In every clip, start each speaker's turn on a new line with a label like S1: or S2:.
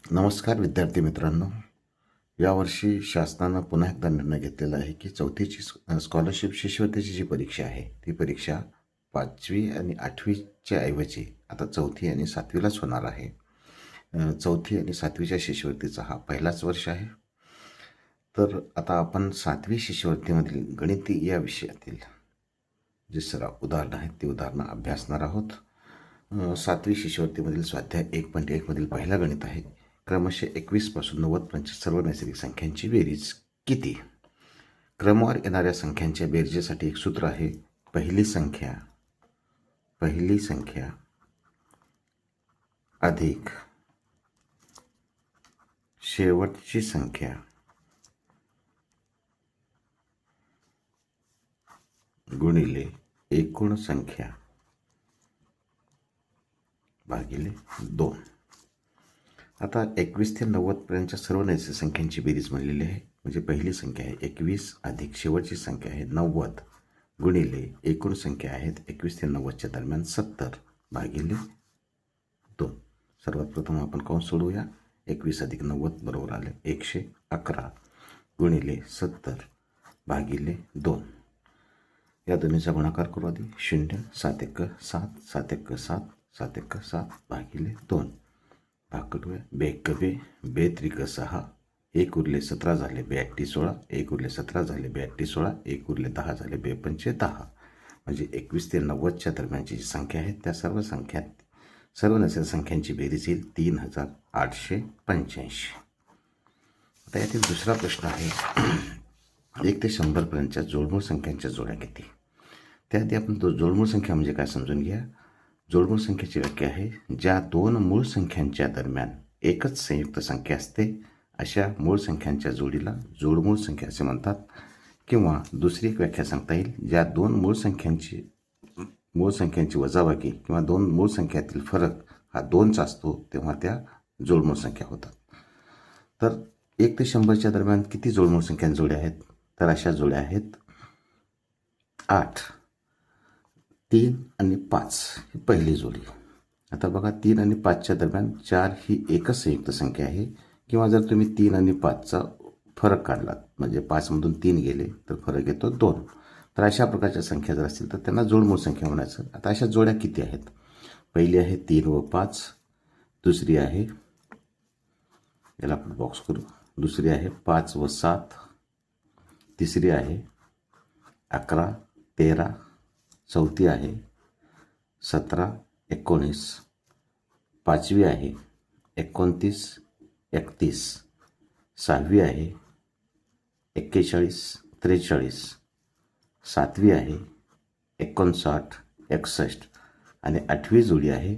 S1: नमस्कार विद्यार्थी मित्रांनो. यावर्षी शासनानं पुन्हा एकदा निर्णय घेतलेला आहे की चौथीची स्कॉलरशिप शिष्यवृत्तीची जी परीक्षा आहे ती परीक्षा 5वी आणि 8वीच्या ऐवजी आता 4थी आणि 7वीलाच होणार आहे. 4थी आणि 7वीच्या शिष्यवृत्तीचा हा पहिलाच वर्ष आहे. तर आता आपण 7वी शिष्यवृत्तीमधील गणित या विषयातील जे सराव उदाहरणं आहेत ती उदाहरणं अभ्यासणार आहोत. 7वी शिष्यवृत्तीमधील स्वाध्याय 1.1 मधील पहिला गणित आहे. क्रमशः 21 पासून 90 पर्यंतच्या सर्व नैसर्गिक संख्यांची बेरीज किती? क्रमवार येणाऱ्या संख्यांच्या बेरजेसाठी एक सूत्र आहे. पहिली संख्या अधिक शेवटची संख्या गुणिले एकूण संख्या भागिले 2. आता 21 ते 90 पर्यंतच्या सर्व नैसर्गिक संख्यांची बेरीज म्हणलेली आहे. म्हणजे पहिली संख्या आहे 21 अधिक शेवटची संख्या आहे 90 गुणिले एकूण संख्या आहेत 21 ते 90च्या दरम्यान 70 भागिले 2. सर्वात प्रथम आपण कंस सोडवूया. 21 अधिक 90 बरोबर आले 111 गुणिले 70 भागिले 2. या दोन्हीचा गुणाकार करू आधी. 0 7 1 7 7 1 7 7 1 7 भागिले 2. भाग करूया. 2 1 2 2 3 6 1 उरले 17 झाले 2 8 16 1 उरले 17 झाले 2 8 16 1 उरले 10 झाले 2 5 10. म्हणजे 21 ते 90च्या दरम्यानची जी संख्या आहेत त्या सर्व नैसर्गिक संख्यांची बेरीज येईल 3885. आता यातील दुसरा प्रश्न आहे 1 ते 100 पर्यंतच्या जोडमूळ संख्यांच्या जोड्या किती? त्याआधी आपण जोडमूळ संख्या म्हणजे काय समजून घ्या. जोडमूळ संख्येची व्याख्या आहे ज्या दोन मूळ संख्यांच्या दरम्यान एकच संयुक्त संख्या असते अशा मूळ संख्यांच्या जोडीला जोडमूळ संख्या असे म्हणतात. किंवा दुसरी एक व्याख्या सांगता येईल ज्या दोन मूळ संख्यांची वजाबाकी किंवा दोन मूळ संख्यातील फरक हा 2चा असतो तेव्हा त्या जोडमूळ संख्या होतात. तर 1 ते 100च्या दरम्यान किती जोडमूळ संख्यांच्या जोड्या आहेत? तर अशा जोड्या आहेत 8. 3 आणि 5 ही पहिली जोडी. आता बघा 3 आणि 5च्या दरम्यान 4 ही एकच संयुक्त संख्या आहे. किंवा जर तुम्ही 3 आणि 5चा फरक काढलात म्हणजे 5मधून 3 गेले तर फरक येतो 2. तर अशा प्रकारच्या संख्या जर असतील तर त्यांना जोडमूळ संख्या म्हणायचं. आता अशा जोड्या किती आहेत? पहिली आहे 3 व 5. दुसरी आहे याला आपण बॉक्स करू. दुसरी आहे 5 व 7. तिसरी आहे 11 13. चौथी आहे 17 19. पाचवी आहे 29 31. सहावी आहे 41 43. सातवी आहे 59 61. आणि 8वी जोडी आहे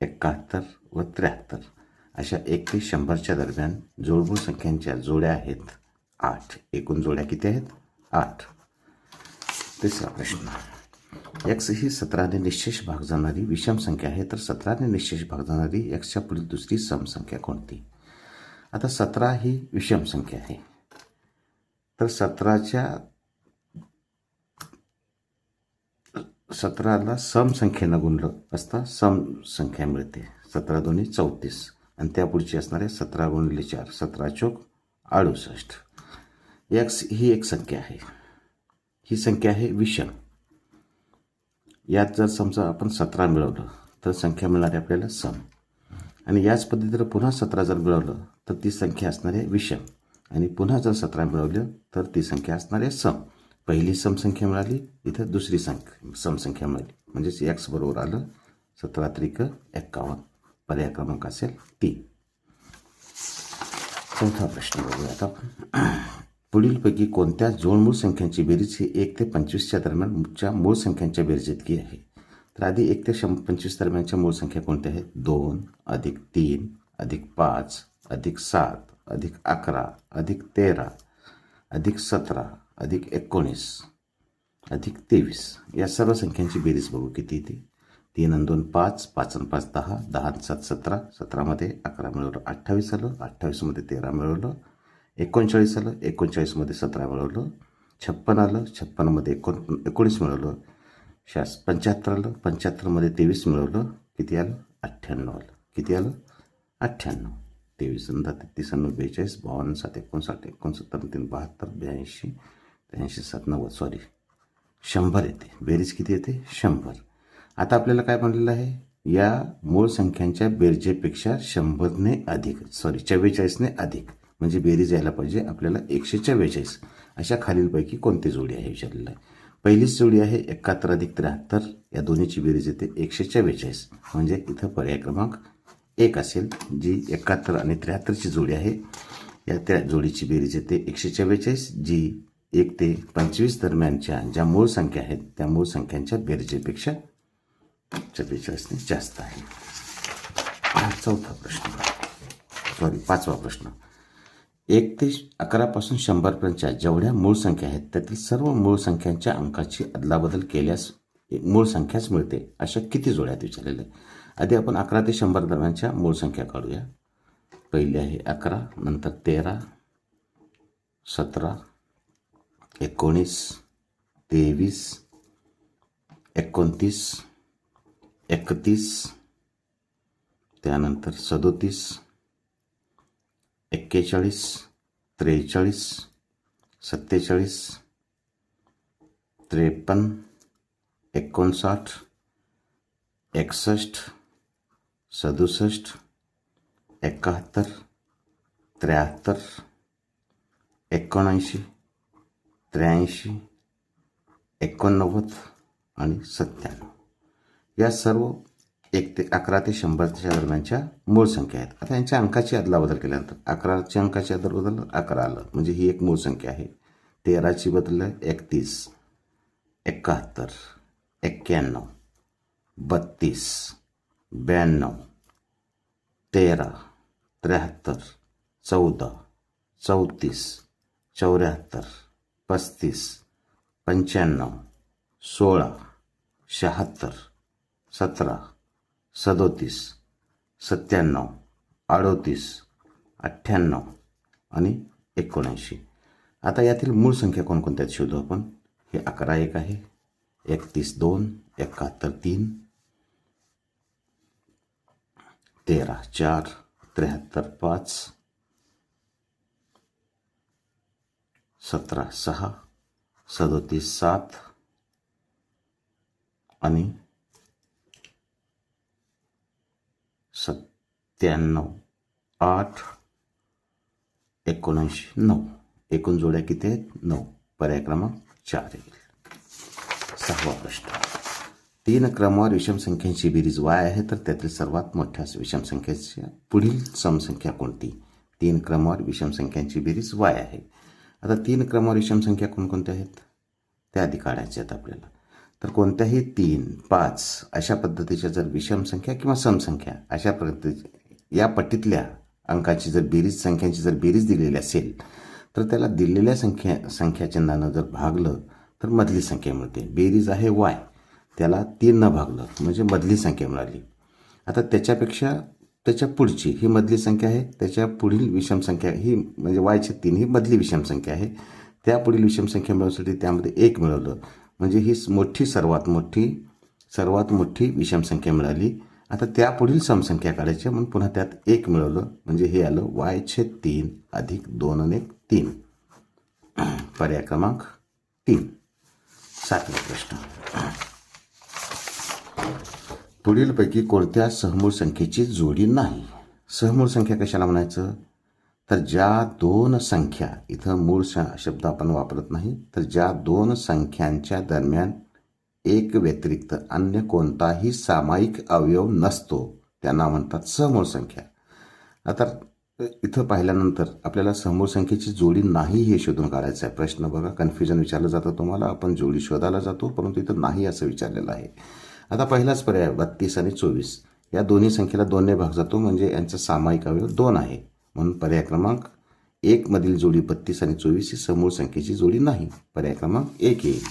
S1: 71 व 73. अशा 1 ते 100च्या दरम्यान जोडमूळ संख्यांच्या जोड्या आहेत 8. एकूण जोड्या किती आहेत? 8. तिसरा प्रश्न. x ही 17ने निश्चेष भाग जाणारी विषम संख्या आहे तर 17ने निश्चेष भाग जाणारी xच्या पुढील दुसरी सम संख्या कोणती? आता 17 ही विषम संख्या आहे तर 17ला सम संख्येनं गुणलं असता सम संख्या मिळते. 17 दोन्ही 34 आणि त्या पुढची असणारे 17 गुणिले 4 17 चौक 68. x ही एक संख्या आहे. ही संख्या आहे विषम. यात जर समजा आपण 17 मिळवलं तर संख्या मिळणार आहे आपल्याला सम. आणि याच पद्धतीनं पुन्हा 17 जर मिळवलं तर ती संख्या असणार आहे विषम. आणि पुन्हा जर 17 मिळवलं तर ती संख्या असणार आहे सम. पहिली सम संख्या मिळाली इथं दुसरी सम संख्या मिळाली म्हणजेच x बरोबर आलं 17 त्रिक 51. पर्याय क्रमांक असेल 3. चौथा प्रश्न बघूया आता आपण. पुढीलपैकी कोणत्या जोडमूळ संख्यांची बेरीज ही 1 ते 25च्या दरम्यानच्या मूळ संख्यांच्या बेरीज इतकी आहे? तर आधी 1 ते 25 दरम्यानच्या मूळ संख्या कोणत्या आहेत? 2 अधिक 3 अधिक 5 अधिक 7 अधिक 11 अधिक 13 अधिक 17 अधिक 19 अधिक 23. या सर्व संख्यांची बेरीज बघू किती येते. 3 आणि 2 5 5 आणि 5 10 10 आणि 7 17 17मध्ये 11 मिळवलं 28 आलं. 28मध्ये 13 मिळवलं 39 आलं. 39मध्ये 17 मिळवलं 56 आलं. 56मध्ये 19 मिळवलं 75 आलं. 75मध्ये 23 मिळवलं किती आलं? 98 आलं. किती आलं? 98. 23 10 33 42 52 7 59 69 3 72 82 83 7 90 सॉरी 100 येते. बेरीज किती येते? 100. आता आपल्याला काय म्हणलेलं आहे? या मूळ संख्यांच्या बेरजेपेक्षा 100ने अधिक 44ने अधिक म्हणजे बेरीज यायला पाहिजे आपल्याला 144. अशा खालीलपैकी कोणती जोडी आहे विचारलेलं आहे. पहिलीच जोडी आहे 71 अधिक 73. या दोन्हीची बेरीज येते 144. म्हणजे इथं पर्याय क्रमांक 1 असेल. जी 71 आणि 73ची जोडी आहे या त्या जोडीची बेरीज येते 144. जी 1 ते 25 दरम्यानच्या ज्या मूळ संख्या आहेत त्या मूळ संख्यांच्या बेरजेपेक्षा 44ने जास्त आहे. चौथा प्रश्न सॉरी 5वा प्रश्न. 1 ते 11 पासून 100 पर्यंतच्या जेवढ्या मूळ संख्या आहेत त्यातील सर्व मूळ संख्यांच्या अंकाची अदलाबदल केल्यास मूळ संख्याच मिळते अशा किती जोड्या विचारलेल्या आहे. आधी आपण 11 ते 100 दरम्यानच्या मूळ संख्या काढूया. पहिली आहे 11, नंतर 13, 17, 19, 23, 29, 31, त्यानंतर 37, 41, 43, 47, 53, 59, 61, 67, 71, 73, 79, 83, 89 आणि 97. या सर्व 1 ते 11 ते 100च्या दरम्यानच्या मूळ संख्या आहेत. आता यांच्या अंकाची अदलाबदल केल्यानंतर 11च्या अंकाची अदलाबदल 11 आलं म्हणजे ही एक मूळ संख्या आहे. 13ची बदललं 31, 71, 91, 32, 92, 13, 73, 14, 34, 74, 35, 95, 16, 76, 17, 37, 97, 38, 98 आणि 79. आता यातील मूळ संख्या कोणकोणत्या शोधू आपण. हे 11 एक आहे, 31 2, 71 3, 13 4, 73 5, 17 6, 37 7 आणि 97 8, 79 9. एकूण जोड्या किती आहेत? 9. पर्याय क्रमांक 4 येईल. 6वा प्रश्न. 3 क्रमवार विषम संख्यांची बेरीज y आहे तर त्यातील सर्वात मोठ्या विषम संख्येच्या पुढील समसंख्या कोणती? 3 क्रमवार विषम संख्यांची बेरीज y आहे. आता 3 क्रमवार विषम संख्या कोणकोणत्या आहेत त्या आधी काढायच्या आहेत आपल्याला. तर कोणत्याही 3 5 अशा पद्धतीच्या जर विषम संख्या किंवा समसंख्या अशा पद्धती या पट्टीतल्या अंकाची जर बेरीज संख्यांची जर बेरीज दिलेली असेल तर त्याला दिलेल्या संख्या चिन्हानं जर भागलं तर मधली संख्या मिळते. बेरीज आहे y, त्याला 3 न भागलं म्हणजे मधली संख्या मिळाली. आता त्याच्या पुढची ही मधली संख्या आहे, त्याच्या पुढील विषम संख्या ही म्हणजे y ची 3 ही मधली विषम संख्या आहे. त्या पुढील विषम संख्या मिळवण्यासाठी त्यामध्ये 1 मिळवलं म्हणजे ही सर्वात मोठी विषम संख्या मिळाली. आता त्या पुढील समसंख्या काढायची म्हणून पुन्हा त्यात 1 मिळवलं म्हणजे हे आलं y/3 अधिक 2 आणि 1 3. पर्याय क्रमांक 3. 7वा प्रश्न. पुढीलपैकी कोणत्या सहमूळ संख्येची जोडी नाही? सहमूळ संख्या कशाला म्हणायचं? तर ज्या 2 संख्या, इथं मूळ शब्द आपण वापरत नाही, तर ज्या 2 संख्यांच्या दरम्यान एक व्यतिरिक्त अन्य कोणताही सामायिक अवयव नसतो त्यांना म्हणतात सहमूळ संख्या. आता इथं पाहिल्यानंतर आपल्याला सहमूळ संख्येची जोडी नाही हे शोधून काढायचं आहे. प्रश्न बघा, कन्फ्युजन विचारलं जातं तुम्हाला. आपण जोडी शोधायला जातो परंतु इथं नाही असं विचारलेलं आहे. आता पहिलाच पर्याय 32 आणि 24 या दोन्ही संख्येला 2 ने भाग जातो म्हणजे यांचा सामायिक अवयव 2 आहे. म्हणून पर्याय क्रमांक 1 मधील जोडी 32 आणि 24 ही समूळ संख्येची जोडी नाही. पर्याय क्रमांक 1 येईल.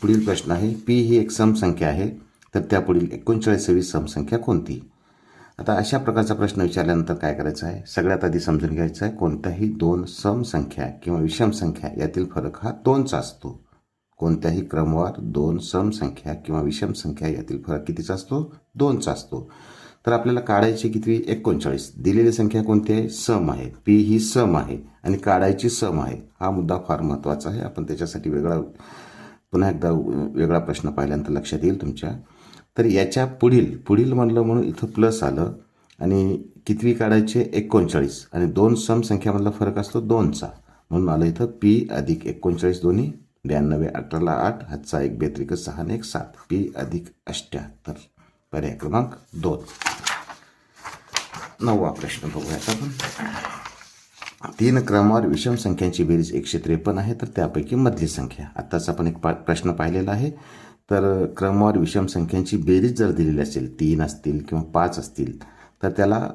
S1: पुढील प्रश्न आहे, p ही एक समसंख्या आहे तर त्यापुढील 39वी समसंख्या कोणती? आता अशा प्रकारचा प्रश्न विचारल्यानंतर काय करायचं आहे? सगळ्यात आधी समजून घ्यायचं आहे कोणत्याही 2 समसंख्या किंवा विषम संख्या यातील फरक हा 2चा असतो. कोणत्याही क्रमवार 2 समसंख्या किंवा विषम संख्या यातील फरक कितीचा असतो? 2चा असतो. तर आपल्याला काढायची किती 39. दिलेली संख्या कोणती आहे सम आहे, पी ही सम आहे आणि काढायची सम आहे. हा मुद्दा फार महत्त्वाचा आहे. आपण त्याच्यासाठी पुन्हा एकदा वेगळा प्रश्न पाहिल्यानंतर लक्षात येईल तुमच्या. तर याच्या पुढील म्हणलं म्हणून इथं प्लस आलं आणि कितवी काढायचे 39 आणि दोन सम संख्यामधला फरक असतो 2चा म्हणून आलं इथं पी अधिक 39 दोन्ही 92 18ला 8 हातचा 1 बेत्रिक 6 आणि 1 7 पी अधिक 78. पर्याय क्रमांक 2. 9वा प्रश्न बघूयात आपण. 3 क्रमवार विषम संख्यांची बेरीज 153 आहे, तर त्यापैकी मधली संख्या. आत्ताच आपण एक प्रश्न पाहिलेला आहे. तर क्रमवार विषम संख्यांची बेरीज जर दिलेली असेल 3 असतील किंवा 5 असतील तर त्याला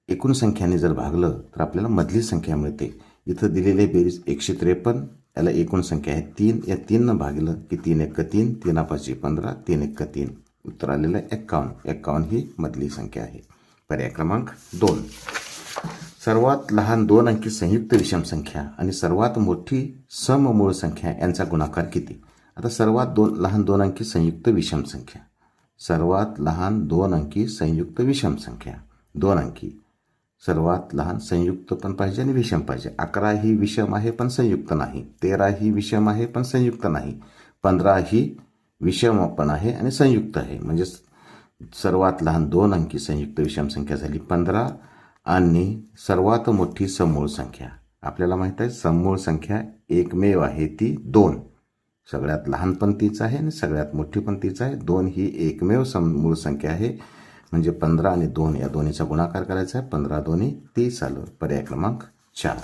S1: एकूण संख्याने जर भागलं तर आपल्याला मधली संख्या मिळते. इथं दिलेले बेरीज 153, याला एकूण संख्या आहे 3. या 3 भागलं की 3 1 3, 3 5 15, 3 1 3. उत्तर आलेलं आहे 51 ही मधली संख्या आहे. पर्याय क्रमांक 2. सर्वात लहान 2 अंकी संयुक्त विषम संख्या आणि सर्वात मोठी सममूळ संख्या यांचा गुणाकार किती? आता सर्वात लहान 2 अंकी संयुक्त विषम संख्या, सर्वात लहान 2 अंकी संयुक्त विषम संख्या, 2 अंकी. सर्वात लहान संयुक्त पण पाहिजे आणि विषम पाहिजे. 11 ही विषम आहे पण संयुक्त नाही, 13 ही विषम आहे पण संयुक्त नाही, 15 ही विषम पण आहे आणि संयुक्त आहे. म्हणजे सर्वात लहान 2 अंकी संयुक्त विषम संख्या झाली 15 आणि सर्वात मोठी समूळ संख्या आपल्याला माहित आहे समूळ संख्या एकमेव आहे ती 2. सगळ्यात लहान पण तीच आहे आणि सगळ्यात मोठी पण तीच आहे. 2 ही एकमेव समूळ संख्या आहे. म्हणजे 15 आणि 2 या दोन्हीचा गुणाकार करायचा आहे. 15 दोन्ही 30 आलं. पर्याय क्रमांक 4.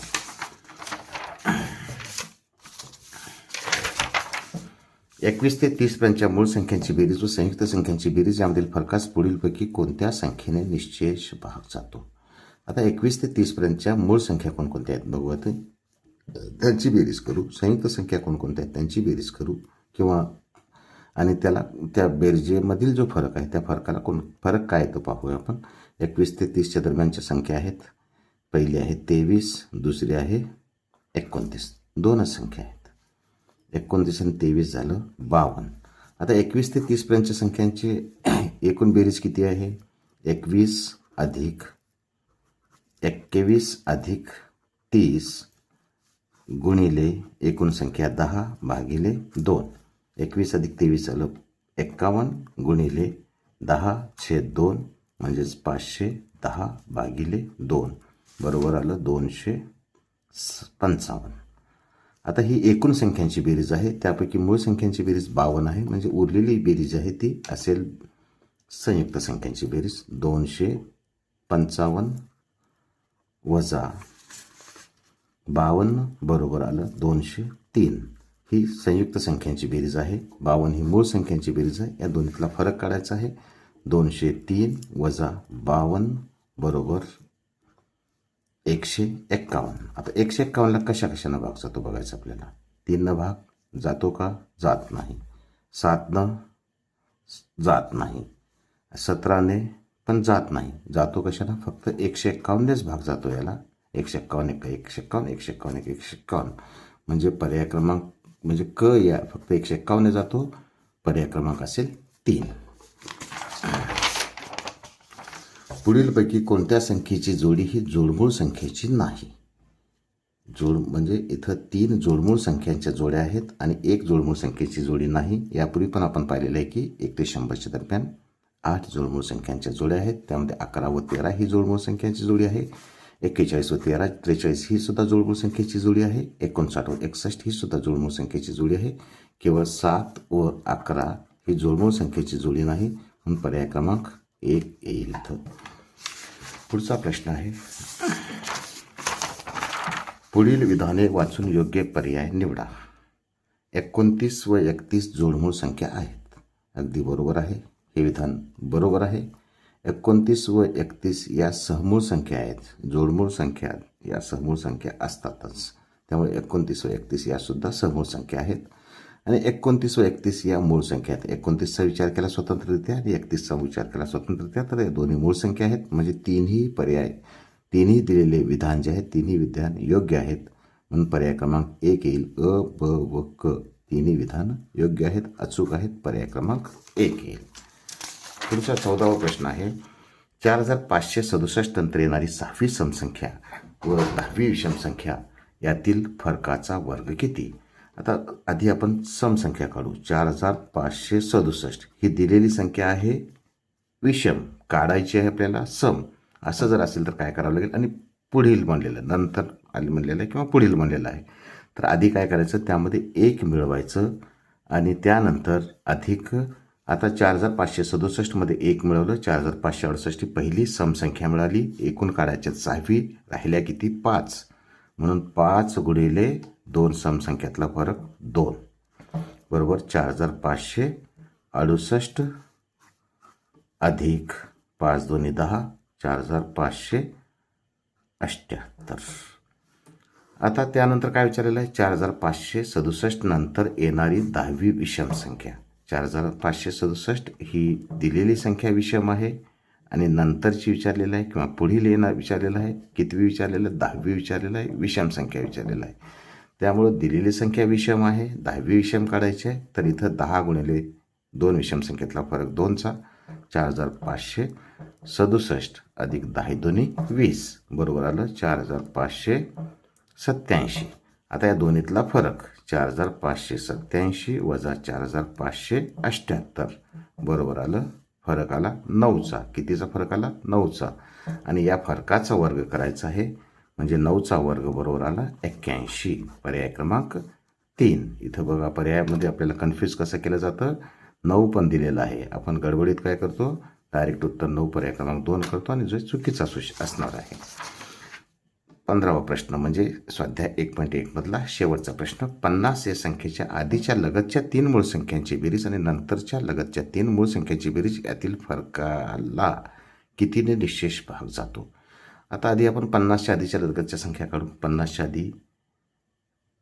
S1: 21 ते 30 पर्यंतच्या मूळ संख्यांची बेरीज व संयुक्त संख्यांची बेरीज यामधील फरकास पुढीलपैकी कोणत्या संख्येने निश्चेष भाग जातो? आता 21 ते 30 पर्यंतच्या मूळ संख्या कोणकोणत्या आहेत बघूयात. त्यांची बेरीज करू. संयुक्त संख्या कोणकोणत्या आहेत त्यांची बेरीज करू किंवा आणि त्याला त्या बेरजेमधील जो फरक आहे त्या फरकाला फरक काय तो पाहूया आपण. 21 ते 30च्या दरम्यानच्या संख्या आहेत. पहिली आहे 23, दुसरी आहे 29. 2च संख्या आहेत. 29 आणि 23 झालं 52. आता 21 ते 30 पर्यंतच्या संख्यांची एकूण बेरीज किती आहे? 21 अधिक 21 अधिक 30 गुणिले एकूण संख्या 10 भागिले 2. 21 अधिक 23 झालं 51 गुणिले 10/2 म्हणजेच 510 भागिले 2 बरोबर आलं 255. आता ही एकूण संख्यांची बेरीज आहे. त्यापैकी मूळ संख्यांची बेरीज 52 आहे. म्हणजे उरलेली बेरीज आहे ती असेल संयुक्त संख्यांची बेरीज 255 वजा 52 बरोबर आलं 203. ही संयुक्त संख्यांची बेरीज आहे. 52 ही मूळ संख्यांची बेरीज आहे. या दोन्हीतला फरक काढायचा आहे. 203 वजा 52 बरोबर 151. आता 151ला कशानं भाग जातो बघायचं आपल्याला. 3 भाग जातो का? जात नाही. 7 जात नाही. 17 पण जात नाही. जातो कशाला? फक्त 151नेच भाग जातो याला. 151 151 151 151 म्हणजे पर्याय क्रमांक म्हणजे क या फक्त 151 जातो. पर्याय क्रमांक असेल 3. पुढीलपैकी कोणत्या संख्येची जोडी ही जोडमूळ संख्येची नाही? म्हणजे इथं 3 जोडमूळ संख्यांच्या जोड्या आहेत आणि 1 जोडमूळ संख्येची जोडी नाही. यापूर्वी पण आपण पाहिलेलं आहे की 1 ते 100च्या दरम्यान 8 जोडमूळ संख्यांच्या जोड्या आहेत. त्यामध्ये 11 व 13 ही जोडमूळ संख्यांची जोडी आहे. 41 व 13 43 ही सुद्धा जोडमूळ संख्येची जोडी आहे. 59 व 61 ही सुद्धा जोडमूळ संख्येची जोडी आहे. केवळ 7 व 11 ही जोडमूळ संख्येची जोडी नाही. म्हणून पर्याय क्रमांक 1 येईल इथं. पुढचा प्रश्न आहे. पुढील विधाने वाचून योग्य पर्याय निवडा. 29 व 31 जोडमूळ संख्या आहेत. अगदी बरोबर आहे. हे विधान बरोबर आहे. 29 व 31 या सहमूळ संख्या आहेत. जोडमूळ संख्या या सहमूळ संख्या असतातच. त्यामुळे 29 व 31 या सुद्धा सहमूळ संख्या आहेत. आणि 29 व 31 या मूळ संख्या आहेत. 29चा विचार केला स्वतंत्ररित्या आणि 31चा विचार केला स्वतंत्ररित्या तर या दोन्ही मूळ संख्या आहेत. म्हणजे तिन्ही दिलेले विधान जे आहेत तिन्ही विधान योग्य आहेत. म्हणून पर्याय क्रमांक 1 येईल. अ, ब व क तिन्ही विधान योग्य आहेत, अचूक आहेत. पर्याय क्रमांक 1 येईल. पुढचा 14वा प्रश्न आहे 4567 नंतर येणारी 6वी समसंख्या व 10वी विषमसंख्या यातील फरकाचा वर्ग किती. आता आधी आपण समसंख्या काढू. 4567 ही दिलेली संख्या आहे, विषम काढायची आहे आपल्याला सम. असं जर असेल तर काय करावं लागेल, आणि पुढील म्हणलेलं नंतर आली म्हणलेलं आहे किंवा पुढील म्हणलेलं आहे, तर आधी काय करायचं, त्यामध्ये 1 मिळवायचं आणि त्यानंतर अधिक. आता 4567 मध्ये 1 मिळवलं, 4568 ही पहिली समसंख्या मिळाली, एकूण काढायच्या 6वी, राहिल्या किती 5, म्हणून 5 गुणिले 2 समसंख्यातला फरक 2 बरोबर 4568 अधिक 5 दोन्ही 10 4578. आता त्यानंतर काय विचारलेलं आहे, 4567 नंतर येणारी 10वी विषम संख्या. 4567 ही दिलेली संख्या विषम आहे आणि नंतरची विचारलेलं आहे किंवा पुढील येणार विचारलेलं आहे. कितवी विचारलेलं आहे, 10वी विचारलेलं आहे, विषम संख्या विचारलेलं आहे. त्यामुळं दिलेली संख्या विषम आहे, 10वी विषम काढायची आहे, तर इथं 10 गुणिले 2 विषम संख्येतला फरक 2चा 4567 अधिक 10 दोन्ही 20 बरोबर आलं 4587. आता या दोन्हीतला फरक 4587 वजा 4578 बरोबर आलं, फरक आला 9चा. कितीचा फरक आला, 9चा. आणि या फरकाचा वर्ग करायचा आहे, म्हणजे 9चा वर्ग बरोबर आला 81. पर्याय क्रमांक 3. इथं बघा, पर्यायामध्ये आपल्याला कन्फ्यूज कसं केलं जातं, 9 पण दिलेलं आहे, आपण गडबडीत काय करतो, डायरेक्ट उत्तर 9 पर्याय क्रमांक 2 करतो आणि जो चुकीचा असणार आहे. 15वा प्रश्न म्हणजे स्वाध्याय 1.1 मधला शेवटचा प्रश्न. 50 या संख्येच्या आधीच्या लगतच्या 3 मूळ संख्यांची बेरीज आणि नंतरच्या लगतच्या 3 मूळ संख्यांची बेरीज यातील फरकाला कितीने निशेष भाग जातो. आता आधी आपण 50च्या आधीच्या लगतच्या संख्या काढू. 50च्या आधी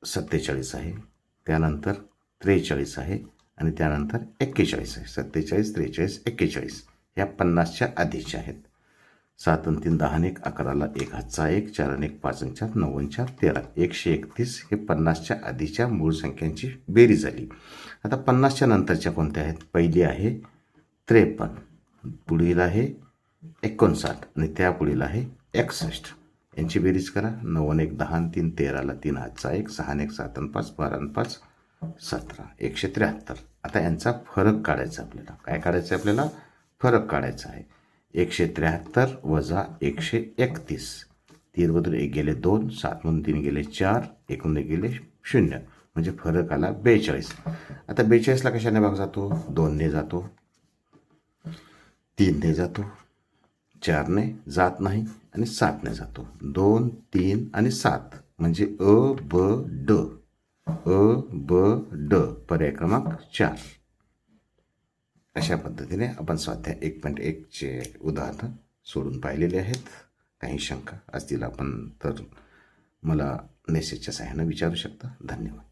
S1: 47 आहे, त्यानंतर 43 आहे आणि त्यानंतर 41 आहे. 47, 43, 41 ह्या 50च्या आधीच्या आहेत. 7 आणि 3 10 आणि 1 11ला 1 हातचा 1 4 आणि 1 5 आणि 4 9 आणि 4 13 131 हे 50च्या आधीच्या मूळ संख्यांची बेरीज झाली. आता 50च्या नंतरच्या कोणत्या आहेत, पहिली आहे 53, पुढील आहे 59 आणि त्या पुढील आहे 61. यांची बेरीज करा. 9 आणि 1 10 आणि 3 13ला 3 हातचा 1 6 आणि 1 7 आणि 5 12 आणि 5 17 173. आता यांचा फरक काढायचा आपल्याला. काय काढायचं आपल्याला, फरक काढायचा आहे. 173 वजा 131. 3 मधून 1 गेले 2, 7 मधून 3 गेले 4, 1 मधून गेले 0, म्हणजे फरक आला 42. आता 42ला कशाने भाग जातो, 2 ने जातो, 3 ने जातो, 4 ने जात नाही आणि 7 ने जातो. 2 3 आणि 7 म्हणजे अ ब ड, अ ब ड पर्याय क्रमांक 4. अशा पद्धतीने आपण स्वाध्याय 1.1 चे उदाहरण सोडून पाहिलेले आहेत. काही शंका असतील आपण तर मला मेसेजच्या सहाय्याने विचारू शकता. धन्यवाद.